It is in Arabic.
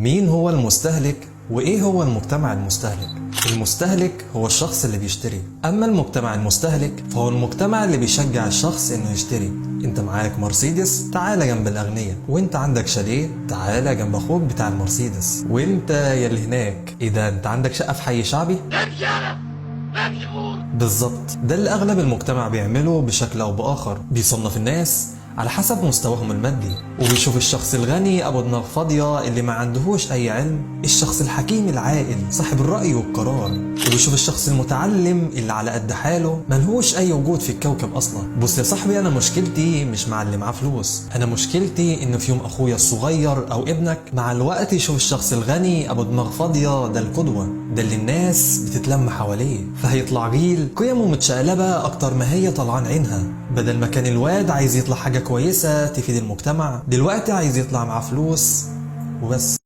مين هو المستهلك وإيه هو المجتمع المستهلك؟ المستهلك هو الشخص اللي بيشتري، أما المجتمع المستهلك فهو المجتمع اللي بيشجع الشخص إنه يشتري. أنت معاك مرسيدس، تعالى جنب الأغنياء، وأنت عندك شاليه، تعالى جنب أخوك بتاع المرسيدس، وأنت يلي هناك إذا أنت عندك شقة في حي شعبي بالظبط. ده اللي أغلب المجتمع بيعمله بشكل أو بآخر، بيصنف الناس على حسب مستواهم المادي، وبيشوف الشخص الغني ابو دماغ فاضيه اللي ما عندهوش اي علم، الشخص الحكيم العاقل صاحب الراي والقرار، وبيشوف الشخص المتعلم اللي على قد حاله ملهوش اي وجود في الكوكب اصلا. بص يا صاحبي، انا مشكلتي مش مع اللي معاه فلوس، انا مشكلتي انه في يوم اخويا الصغير او ابنك مع الوقت يشوف الشخص الغني ابو دماغ فاضيه ده القدوه، ده اللي الناس بتتلم حواليه، فهيطلع جيل قيمه متشقلبه اكتر ما هي طلعان عينها. بدل ما كان الواد عايز يطلع حاجه كويسه تفيد المجتمع، دلوقتي عايز يطلع معاه فلوس وبس.